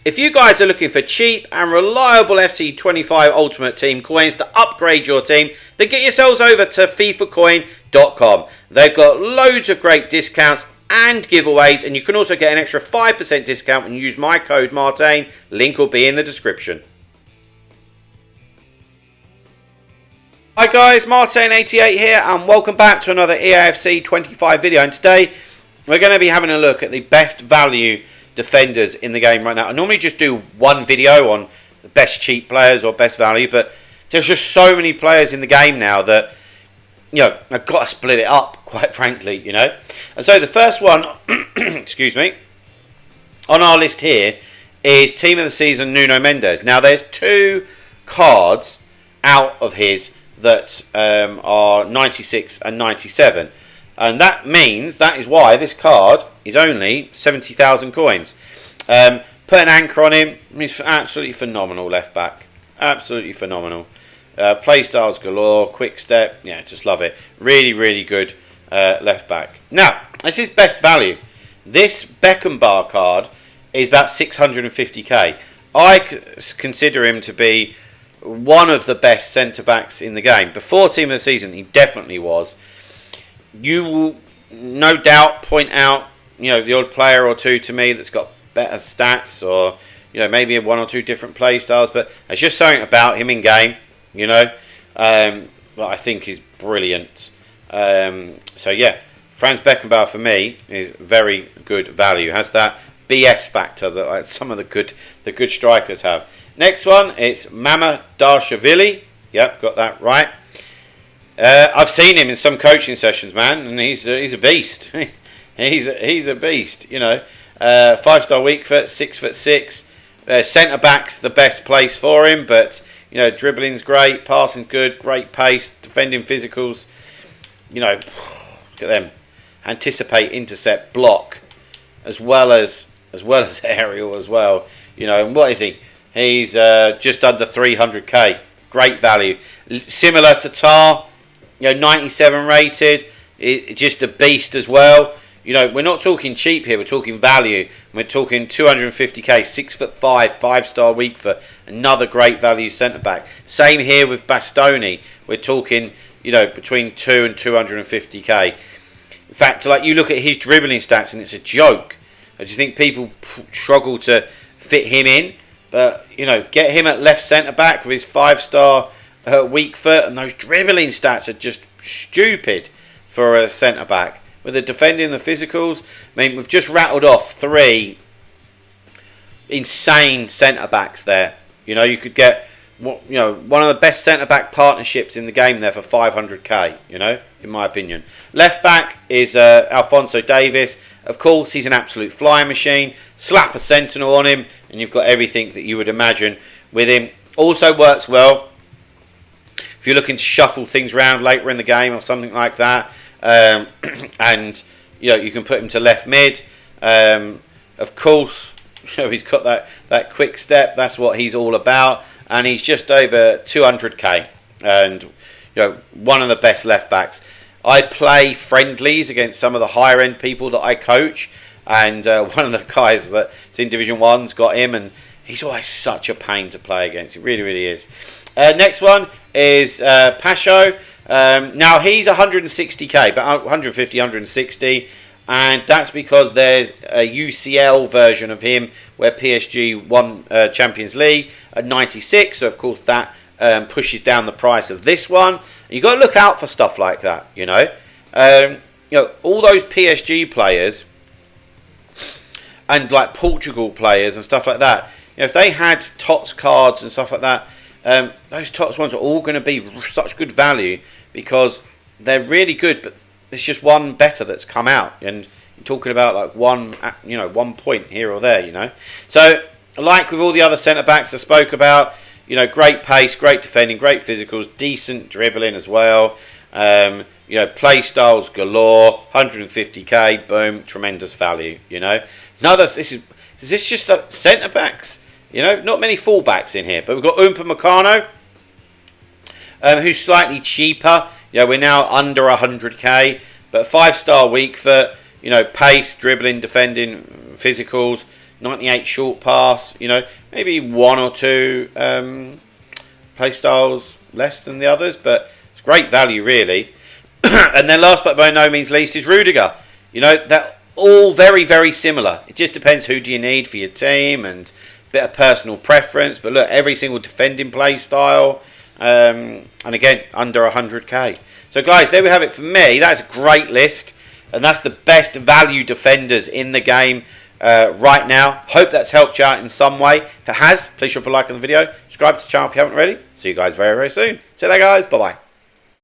If you guys are looking for cheap and reliable FC25 Ultimate Team coins to upgrade your team, then get yourselves over to FIFAcoin.com. They've got loads of great discounts and giveaways, and you can also get an extra 5% discount when you use my code Martain. Link will be in the description. Hi guys, Martain88 here, and welcome back to another Eafc 25 video. And today we're going to be having a look at the best value defenders in the game right now. I normally just do one video on the best cheap players or best value, but there's just so many players in the game now that, you know, I've got to split it up, quite frankly, you know. And so the first one, excuse me, on our list here is Team of the Season Nuno Mendes. Now there's two cards out of his that are 96 and 97. And that means, that is why this card is only 70,000 coins. Put an anchor on him. He's absolutely phenomenal left back. Absolutely phenomenal. Play styles galore, quick step. Yeah, just love it. Really, really good left back. Now, this is best value. This Beckham bar card is about 650k. I consider him to be one of the best centre-backs in the game. Before Team of the Season, he definitely was. You will no doubt point out, you know, the odd player or two to me that's got better stats, or, you know, maybe one or two different play styles, but there's just something about him in game, you know, that I think is brilliant. So yeah, Franz Beckenbauer for me is very good value. Has that BS factor that some of the good strikers have. Next one, it's Mamadou Diallo. Yep, got that right. I've seen him in some coaching sessions, man, and he's a beast. he's a beast, you know. 5-star weak foot, 6'6". Centre back's the best place for him, but you know, dribbling's great, passing's good, great pace, defending physicals. You know, look at them. Anticipate, intercept, block, as well as aerial as well. You know, and what is he? He's just under 300k. Great value. Similar to Tar, you know, 97 rated. Just a beast as well. You know, we're not talking cheap here. We're talking value. We're talking 250k, 6'5", 5-star weak foot. Another great value centre back. Same here with Bastoni. We're talking, you know, between 2 and 250k. In fact, like, you look at his dribbling stats and it's a joke. I just think people struggle to fit him in. But, you know, get him at left centre-back with his 5-star weak foot, and those dribbling stats are just stupid for a centre-back. With the defending, the physicals, I mean, we've just rattled off 3 insane centre-backs there. You know, you could get, you know, one of the best centre-back partnerships in the game there for 500k, you know, in my opinion. Left-back is Alphonso Davies. Of course, he's an absolute flying machine. Slap a sentinel on him, and you've got everything that you would imagine with him. Also works well if you're looking to shuffle things around later in the game or something like that. And, you know, you can put him to left mid. Of course, you know, he's got that quick step. That's what he's all about. And he's just over 200k. And, you know, one of the best left backs. I play friendlies against some of the higher end people that I coach, and one of the guys that's in Division 1's got him, and he's always such a pain to play against. He really, really is. Next one is Pacho. Now he's 160k, but 150, 160, and that's because there's a UCL version of him where PSG won Champions League at 96, so of course that pushes down the price of this one. You've got to look out for stuff like that, you know. You know, all those PSG players and like Portugal players and stuff like that, you know, if they had TOTS cards and stuff like that, those TOTS ones are all going to be such good value because they're really good, but there's just one better that's come out, and you're talking about like 1 point here or there, you know. So, like with all the other centre backs I spoke about, you know, great pace, great defending, great physicals, decent dribbling as well. You know, play styles galore, 150k, boom, tremendous value. You know, is this just centre backs? You know, not many full-backs in here, but we've got Upamecano, who's slightly cheaper. You know, we're now under 100k, but 5-star weak foot. You know, pace, dribbling, defending, physicals. 98 short pass. You know, maybe one or two play styles less than the others, but it's great value really. And then last but by no means least is Rudiger. You know, they're all very, very similar. It just depends who do you need for your team and a bit of personal preference. But look, every single defending play style, and again, under 100k. So guys, there we have it for me. That's a great list, and that's the best value defenders in the game right now. Hope that's helped you out in some way. If it has, please drop a like on the video. Subscribe to the channel if you haven't already. See you guys very, very soon. See you later, guys. Bye-bye.